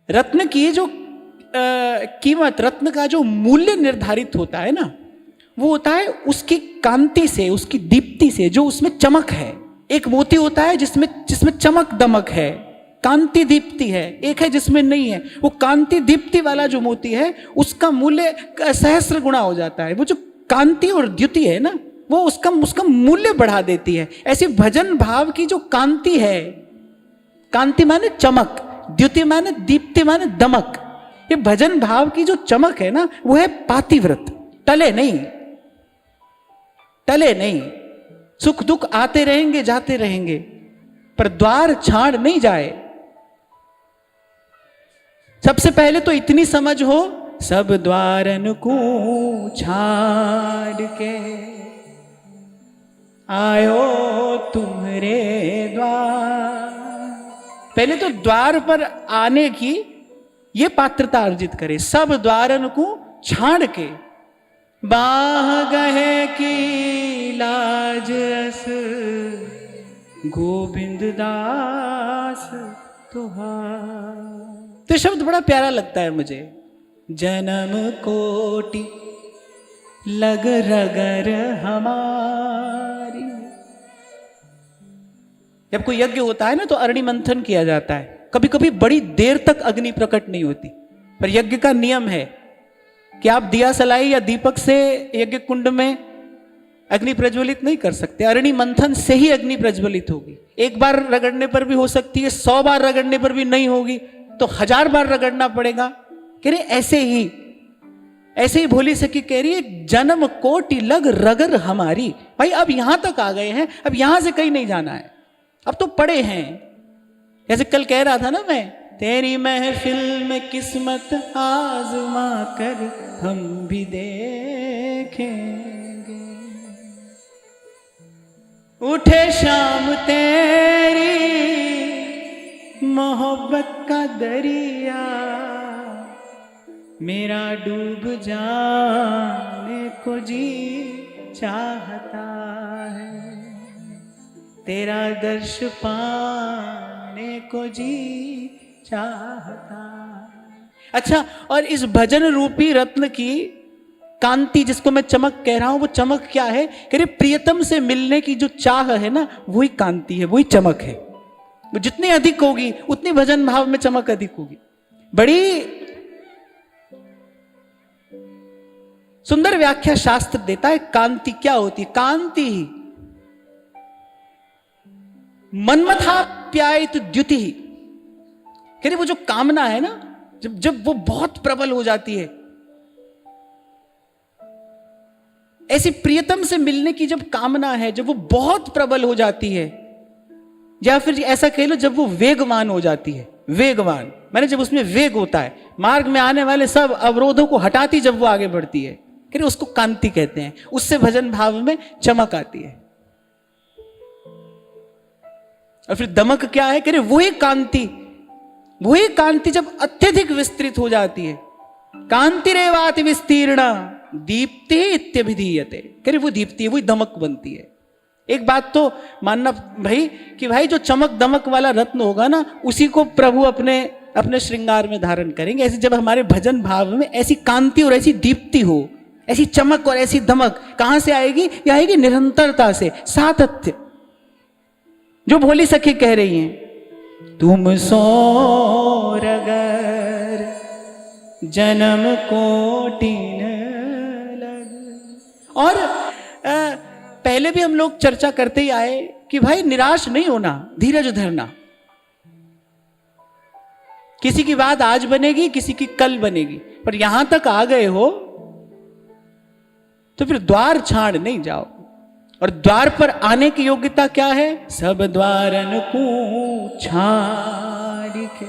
रत्न की जो कीमत, रत्न का जो मूल्य निर्धारित होता है ना, वो होता है उसकी कांति से, उसकी दीप्ति से, जो उसमें चमक है। एक मोती होता है जिसमें चमक दमक है, कांति दीप्ति है। एक है जिसमें नहीं है। वो कांति दीप्ति वाला जो मोती है उसका मूल्य सहस्र गुणा हो जाता है। वो जो कांति और द्युति है ना, वो उसका मूल्य बढ़ा देती है। ऐसी भजन भाव की जो कांति है, कांति माने चमक, द्युति माने दीप्ति माने दमक, ये भजन भाव की जो चमक है ना, वो है पातिव्रत। टले नहीं, टले नहीं। सुख दुख आते रहेंगे जाते रहेंगे, पर द्वार छाड़ नहीं जाए। सबसे पहले तो इतनी समझ हो, सब द्वारन को छाड़ के आयो तुम्हारे द्वार। पहले तो द्वार पर आने की ये पात्रता अर्जित करे। सब द्वारन को छाड़ के बाह गहे की लाज अस गोविंद दास तुहार। तो शब्द बड़ा प्यारा लगता है मुझे। जन्म कोटि लग रगर हमारी। जब कोई यज्ञ होता है ना तो अग्नि मंथन किया जाता है। कभी कभी बड़ी देर तक अग्नि प्रकट नहीं होती, पर यज्ञ का नियम है कि आप दिया सलाई या दीपक से यज्ञ कुंड में अग्नि प्रज्वलित नहीं कर सकते। अग्नि मंथन से ही अग्नि प्रज्वलित होगी। एक बार रगड़ने पर भी हो सकती है, 100 बार रगड़ने पर भी नहीं होगी, तो 1000 बार रगड़ना पड़ेगा। कह रहे ऐसे ही भोली सखी कह रही है, जन्म कोटि लग रगर हमारी। भाई अब यहां तक आ गए हैं, अब यहां से कहीं नहीं जाना है, अब तो पड़े हैं। जैसे कल कह रहा था ना मैं, तेरी महफिल में किस्मत आजमा कर हम भी देखेंगे। उठे शाम तेरी मोहब्बत का दरिया, मेरा डूब जाने को जी चाहता है, तेरा दर्श पाने को जी चाहता। अच्छा, और इस भजन रूपी रत्न की कांति, जिसको मैं चमक कह रहा हूं, वो चमक क्या है? कह रहे प्रियतम से मिलने की जो चाह है ना, वही कांति है, वही चमक है। वो जितनी अधिक होगी उतनी भजन भाव में चमक अधिक होगी। बड़ी सुंदर व्याख्या शास्त्र देता है कांति क्या होती है। कांति ही मन्मथाप्यायित द्युति। कह रहे वो जो कामना है ना, जब वो बहुत प्रबल हो जाती है, ऐसी प्रियतम से मिलने की जब कामना है, जब वो बहुत प्रबल हो जाती है, या फिर ऐसा कह लो जब वो वेगवान हो जाती है। वेगवान माने जब उसमें वेग होता है, मार्ग में आने वाले सब अवरोधों को हटाती जब वो आगे बढ़ती है, कह रहे उसको कांति कहते हैं। उससे भजन भाव में चमक आती है। और फिर दमक क्या है? कह रहे वही कांति जब अत्यधिक विस्तृत हो जाती है। कांतिरेवाति विस्तीर्णा दीप्ति इत्यभिधीयते। कह रहे वो दीप्ति है, वही दमक बनती है। एक बात तो मानना भाई कि भाई जो चमक दमक वाला रत्न होगा ना, उसी को प्रभु अपने श्रृंगार में धारण करेंगे। ऐसे जब हमारे भजन भाव में ऐसी कांति और ऐसी दीप्ति हो, ऐसी चमक और ऐसी दमक कहां से आएगी? यह आएगी निरंतरता से, सातत्य। जो भोली सखी कह रही हैं, तुम सो रगर जन्म कोटि न लग। और पहले भी हम लोग चर्चा करते ही आए कि भाई निराश नहीं होना, धीरज धरना। किसी की बात आज बनेगी, किसी की कल बनेगी, पर यहां तक आ गए हो तो फिर द्वार छाड़ नहीं जाओ। और द्वार पर आने की योग्यता क्या है? सब द्वारन को छाड़ के